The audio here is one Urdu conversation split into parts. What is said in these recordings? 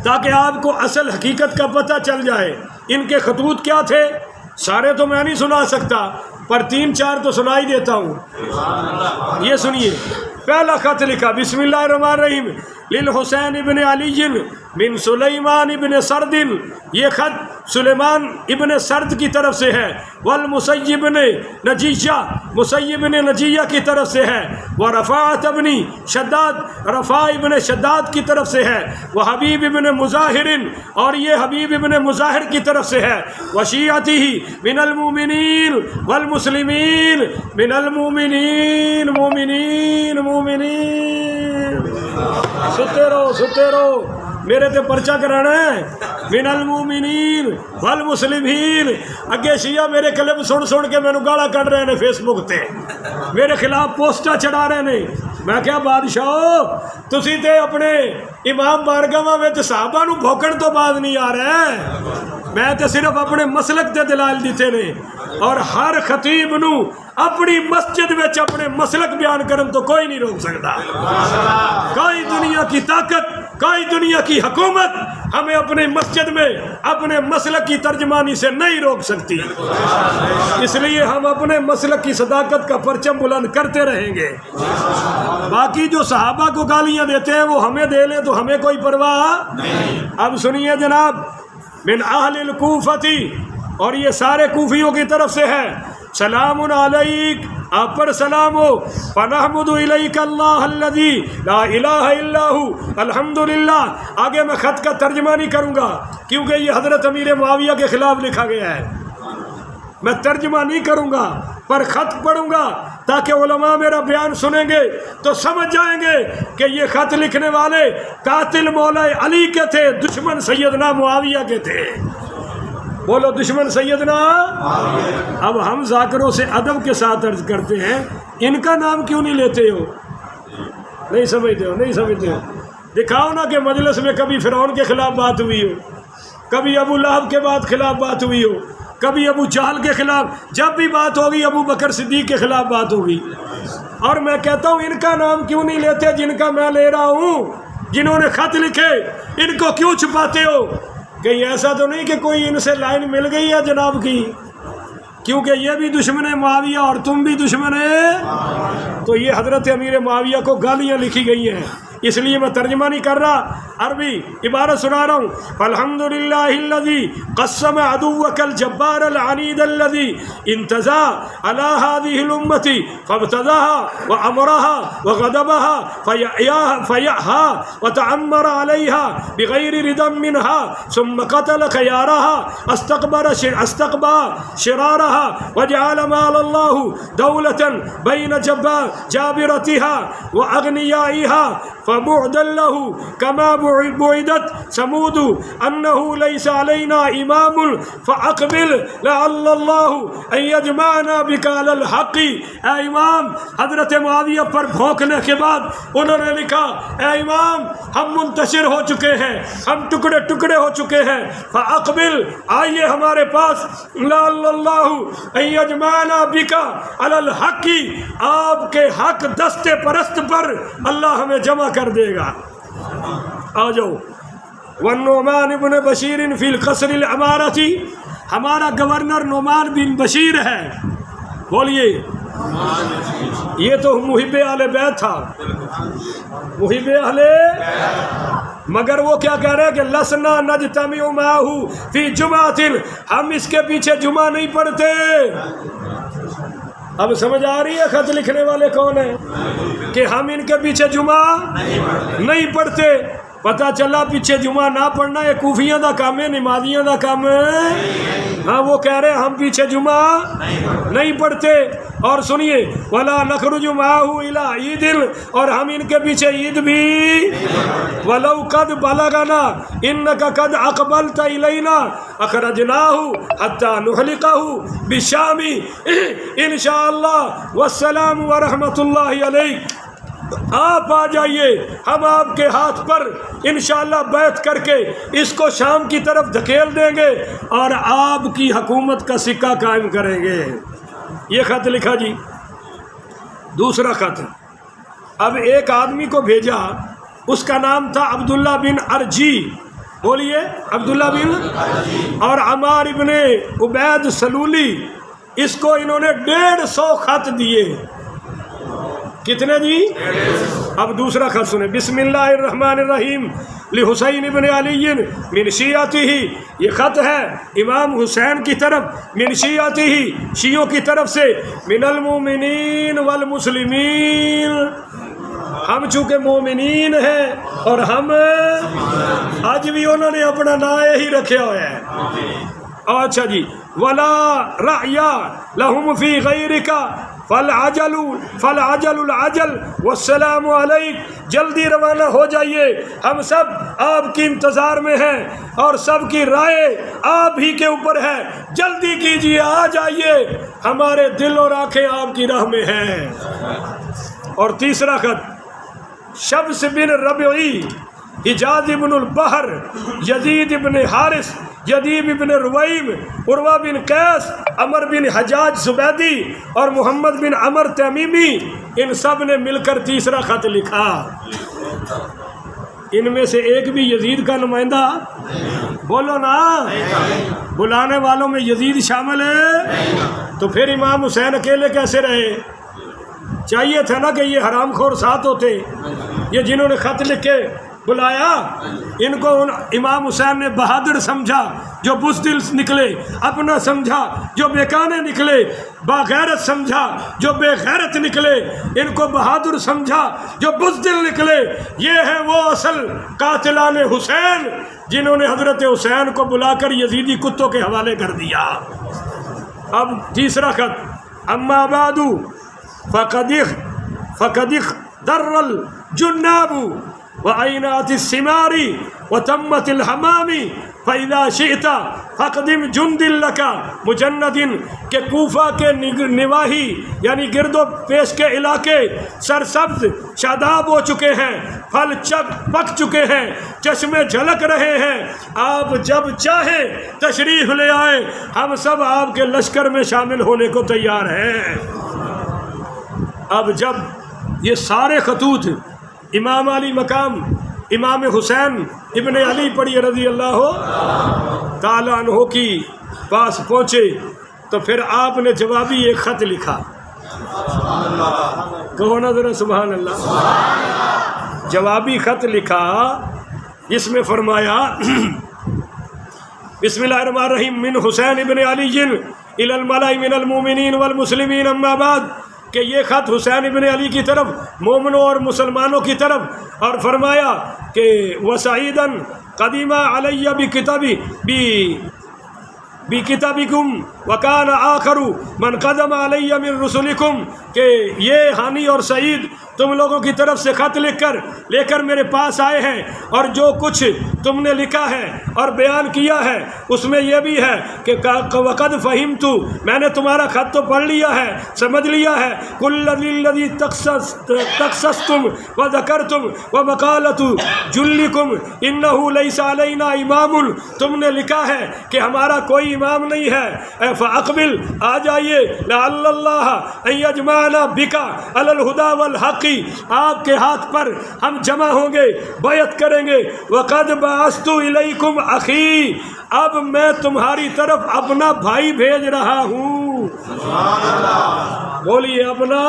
تاکہ آپ کو اصل حقیقت کا پتہ چل جائے۔ ان کے خطوط کیا تھے؟ سارے تو میں نہیں سنا سکتا، پر 3-4 تو سنا ہی دیتا ہوں۔ یہ سنیے، پہلا خط لکھا، بسم اللہ الرحمن الرحیم، للحسین ابن علی من سلیمان ابن سرد۔ یہ خط سلیمان ابن سرد کی طرف سے ہے، والمسیب ابن نجیہ، مسیب ابن نجیہ کی طرف سے ہے، ورفاعت ابن شداد، رفاع ابن شداد کی طرف سے ہے، وحبیب ابن مظاہر، اور یہ حبیب ابن مظاہر کی طرف سے ہے، وشیعتہ من المؤمنین والمسلمین، من المؤمنین، مومنین مومنین، ستے رہو میرے تے پرچہ کرانا ہے، من المؤمنین والمسلمین۔ اگے شیعہ میرے کلپ سن کے مینوں گالا کڈ رہے نے فیس بک تے، میرے خلاف پوسٹا چڑھا رہے نے۔ میں کیا بادشاہ تسی تے اپنے امام بارگاہ وچ صحابہ نو بھوکن تو بعد نہیں آ رہے، میں تے صرف اپنے مسلک تے دلائل دیتے نے، اور ہر خطیب نو اپنی مسجد وچ اپنے مسلک بیان کرن تو کوئی نہیں روک سکتا۔ کوئی دنیا کی طاقت، کوئی دنیا کی حکومت ہمیں اپنے مسجد میں اپنے مسلک کی ترجمانی سے نہیں روک سکتی۔ اس لیے ہم اپنے مسلک کی صداقت کا پرچم بلند کرتے رہیں گے۔ باقی جو صحابہ کو گالیاں دیتے ہیں وہ ہمیں دے لیں تو ہمیں کوئی پرواہ نہیں۔ اب سنیے جناب، من اہل الکوفتی، اور یہ سارے کوفیوں کی طرف سے ہے، سلام علیک، آپ پر سلام ہو، فنحمد الیک اللہ الذی لا الہ الا ہو، الحمدللہ۔ آگے میں خط کا ترجمہ نہیں کروں گا کیونکہ یہ حضرت امیر معاویہ کے خلاف لکھا گیا ہے، میں ترجمہ نہیں کروں گا، پر خط پڑھوں گا تاکہ علماء میرا بیان سنیں گے تو سمجھ جائیں گے کہ یہ خط لکھنے والے قاتل مولا علی کے تھے، دشمن سیدنا معاویہ کے تھے۔ بولو دشمن سیدنا۔ اب ہم ذاکروں سے ادب کے ساتھ عرض کرتے ہیں، ان کا نام کیوں نہیں لیتے ہو؟ نہیں سمجھتے ہو؟ دکھاؤ نا کہ مجلس میں کبھی فرعون کے خلاف بات ہوئی ہو، کبھی ابو لہب کے خلاف بات ہوئی ہو، کبھی ابو جہل کے خلاف، جب بھی بات ہوگی ابو بکر صدیق کے خلاف بات ہوگی۔ اور میں کہتا ہوں ان کا نام کیوں نہیں لیتے جن کا میں لے رہا ہوں، جنہوں نے خط لکھے، ان کو کیوں چھپاتے ہو؟ کہیں ایسا تو نہیں کہ کوئی ان سے لائن مل گئی ہے جناب کی، کیونکہ یہ بھی دشمن معاویہ اور تم بھی دشمن ہے، تو یہ حضرت امیر معاویہ کو گالیاں لکھی گئی ہیں، اس لیے میں ترجمہ نہیں کر رہا، عربی عبارت سنا رہا ہوں۔ فالحمدللہ الذی قسم عدوک الجبار العنید الذی انتزع علی هذه الامة فابتداها وامرها وغضبها فیعها وتعمر عليها بغیر ردا منها ثم قتل خيارها استقبى شرارها وجعل مال الله دولة بين جابرتها واغنيائها فبعدا له كما بعدت ثمود انه ليس علينا امام فاقبل لعل الله ان يجمعنا بك على الحق۔ اے امام، حضرت معاویہ پر بھونکنے کے بعد انہوں نے لکھا، اے امام ہم منتشر ہو چکے ہیں، ہم ٹکڑے ٹکڑے ہو چکے ہیں، فاقبل، آئیے ہمارے پاس، لعل الله ان يجمعنا بك على الحق، آپ کے حق دستے پرست پر اللہ ہمیں جمع کر دے گا۔ آ جاؤ۔ والنعمان بن بشیر فی القصر العمارتی، ہمارا گورنر نعمان بن بشیر ہے، بولیے۔ یہ تو محب اہل بیت تھا، محب اہل، مگر وہ کیا کہہ رہے ہیں کہ لسنا نجتمع معه فی جمعۃ، ہم اس کے پیچھے جمعہ نہیں پڑھتے۔ اب سمجھ آ رہی ہے خط لکھنے والے کون ہیں، کہ ہم ان کے پیچھے جمعہ نہیں پڑھتے۔ پتہ چلا پیچھے جمعہ نہ پڑھنا یہ کوفیاں دا کام ہے، نمازیاں دا کام ہے۔ ہاں وہ کہہ رہے ہیں ہم پیچھے جمعہ نہیں پڑھتے۔ اور سنیے، ولا نخرج معه الى عید، اور ہم ان کے پیچھے عید بھی، ولو قد بلغنا انك قد اقبلت الینا اخرجناه حتى نحلقه بالشام ان شاء اللہ، والسلام ورحمۃ اللہ علیہ۔ آپ آ جائیے، ہم آپ کے ہاتھ پر انشاءاللہ بیعت کر کے اس کو شام کی طرف دھکیل دیں گے اور آپ کی حکومت کا سکہ قائم کریں گے۔ یہ خط لکھا جی۔ دوسرا خط، اب ایک آدمی کو بھیجا، اس کا نام تھا عبداللہ بن ارجی، بولیے عبداللہ بن اور عمار ابن عبید سلولی، اس کو انہوں نے 150 خط دیے. کتنے جی؟ اب دوسرا خط سنیں. بسم اللہ الرحمن الرحیم لحسین ابن علی من شیعتہ. یہ خط ہے امام حسین کی طرف من شیعتہ، شیعوں کی طرف سے، من المومنین والمسلمین. ہم چونکہ مومنین ہیں اور ہم آج بھی انہوں نے اپنا نام ہی رکھا ہوا ہے. اچھا جی. ولا رعیا لہم فی غیرک فالعجل العجل والسلام علیک. جلدی روانہ ہو جائیے، ہم سب آپ کی انتظار میں ہیں اور سب کی رائے آپ ہی کے اوپر ہے. جلدی کیجیے، آ جائیے، ہمارے دل اور آنکھیں آپ کی راہ میں ہیں. اور تیسرا خط شمس بن ربعی، حجاز ابن البحر، یزید ابن حارث، یدیب ابن رویم، عروہ بن قیس، عمر بن حجاج زبیدی اور محمد بن عمر تیمیمی، ان سب نے مل کر تیسرا خط لکھا. ان میں سے ایک بھی یزید کا نمائندہ؟ بولو نا. بلانے والوں میں یزید شامل ہے؟ تو پھر امام حسین اکیلے کیسے رہے؟ چاہیے تھا نا کہ یہ حرام خور ساتھ ہوتے. یہ جنہوں نے خط لکھ کے بلایا، ان کو امام حسین نے بہادر سمجھا جو بزدل نکلے، اپنا سمجھا جو بیکانے نکلے، باغیرت سمجھا جو بے غیرت نکلے، ان کو بہادر سمجھا جو بزدل نکلے. یہ ہے وہ اصل قاتلان حسین جنہوں نے حضرت حسین کو بلا کر یزیدی کتوں کے حوالے کر دیا. اب تیسرا خط. اما بعد فقد در الجناب وعینات الثمار وتمت الحمام فإذا شئت فقدم جند لك مجند. کہ کوفہ کے نواحی یعنی گرد و پیش کے علاقے سرسبز شاداب ہو چکے ہیں، پھل پک چکے ہیں، چشمے جھلک رہے ہیں. آپ جب چاہیں تشریف لے آئیں، ہم سب آپ کے لشکر میں شامل ہونے کو تیار ہیں. اب جب یہ سارے خطوط امام علی مقام امام حسین ابن علی پڑھی رضی اللہ تعالی عنہ کی پاس پہنچے تو پھر آپ نے جوابی ایک خط لکھا. کہو نا ذرا سبحان اللہ. جوابی خط لکھا، جس میں فرمایا بسم اللہ الرحمن الرحیم من حسین ابن علی الی الملأ من المؤمنین والمسلمین اما بعد. کہ یہ خط حسین ابن علی کی طرف، مومنوں اور مسلمانوں کی طرف. اور فرمایا کہ وسعیدن قدیمہ علیہ بکتابکم وکان آخر من قدم علیہ من رسولکم. کہ یہ ہانی اور سعید تم لوگوں کی طرف سے خط لے کر میرے پاس آئے ہیں، اور جو کچھ تم نے لکھا ہے اور بیان کیا ہے اس میں یہ بھی ہے کہ وقد فہمت، میں نے تمہارا خط تو پڑھ لیا ہے، سمجھ لیا ہے. کل الذی تقصصتم وذکرتم ومقالۃ جلکم انہ لیس علینا امام. تم نے لکھا ہے کہ ہمارا کوئی امام نہیں ہے. فاقبل، آ جائیے. لعل اللہ ان یجمعنا بک علی الہدی والحق، آپ کے ہاتھ پر ہم جمع ہوں گے، بیعت کریں گے. وقد بعثت الیکم اخی، اب میں تمہاری طرف اپنا بھائی بھیج رہا ہوں. بولیے اپنا.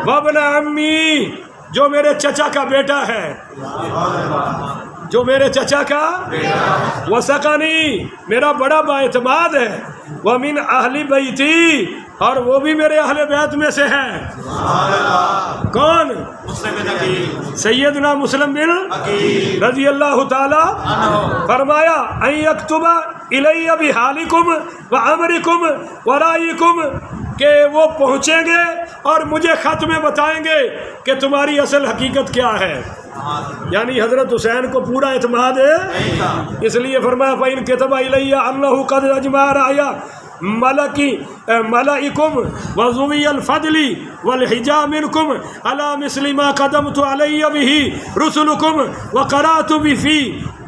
وابن عمی، جو میرے چچا کا بیٹا ہے، جو میرے چچا کا وثقنی، میرا بڑا باعتماد ہے. ومن اہل بیتی، اور وہ بھی میرے اہل بیت میں سے ہے. کون؟ سیدنا مسلم بن رضی اللہ تعالی. فرمایا ان یکتب الی بحالکم وامرکم ورائکم، کہ وہ پہنچیں گے اور مجھے خط میں بتائیں گے کہ تمہاری اصل حقیقت کیا ہے. یعنی حضرت حسین کو پورا اعتماد ہے، اس لیے فرمایا فَإِن كَتَبَ إِلَيَّ أَنَّهُ قَدْ أَجْمَعَ رَأْيَ ملائکم وذوی الفضل والحجا منکم علی مثل ما قدمت علی به رسلکم وقرأت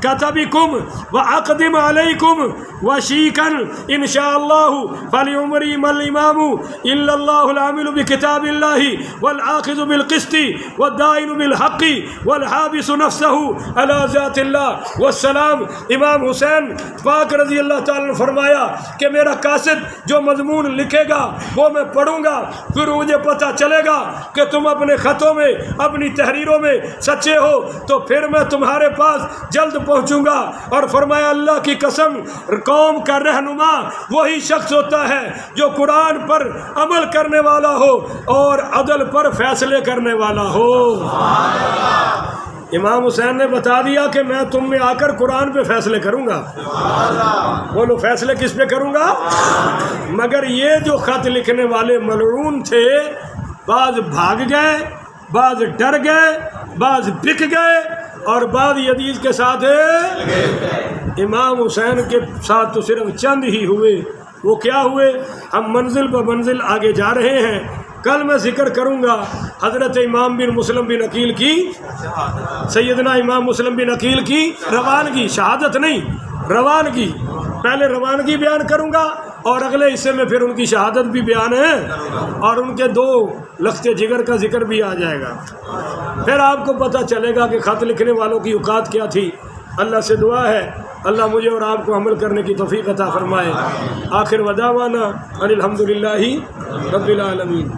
كتبكم وأقدم عليكم وشيكا إن شاء الله فليمرم الإمام إلا الله العامل بكتاب الله والعاقد بالقسط والدائن بالحق والحابس نفسه على ذات الله والسلام۔ امام حسین پاک رضی اللہ تعالیٰ نے فرمایا کہ میرا قاصد جو مضمون لکھے گا وہ میں پڑھوں گا، پھر مجھے پتہ چلے گا کہ تم اپنے خطوں میں اپنی تحریروں میں سچے ہو تو پھر میں تمہارے پاس جلد پہنچوں گا۔ اور فرمایا اللہ کی قسم، قوم کا رہنما وہی شخص ہوتا ہے جو قرآن پر عمل کرنے والا ہو اور عدل پر فیصلے کرنے والا ہو۔ امام حسین نے بتا دیا کہ میں تم میں آ کر قرآن پہ فیصلے کروں گا۔ بولو فیصلے کس پہ کروں گا؟ مگر یہ جو خط لکھنے والے ملعون تھے، بعض بھاگ گئے، بعض ڈر گئے، بعض بک گئے اور بعض یزید کے ساتھ امام حسین کے ساتھ تو صرف چند ہی ہوئے۔ وہ کیا ہوئے؟ ہم منزل بہ منزل آگے جا رہے ہیں۔ کل میں ذکر کروں گا حضرت امام بن مسلم بن عقیل کی، سیدنا امام مسلم بن عقیل کی روانگی، شہادت نہیں روانگی۔ پہلے روانگی بیان کروں گا اور اگلے حصے میں پھر ان کی شہادت بھی بیان ہے اور ان کے 2 لختے جگر کا ذکر بھی آ جائے گا۔ پھر آپ کو پتہ چلے گا کہ خط لکھنے والوں کی اوقات کیا تھی۔ اللہ سے دعا ہے اللہ مجھے اور آپ کو عمل کرنے کی توفیق عطا فرمائے۔ آخر وداعوانا ان الحمدللہ رب العالمین۔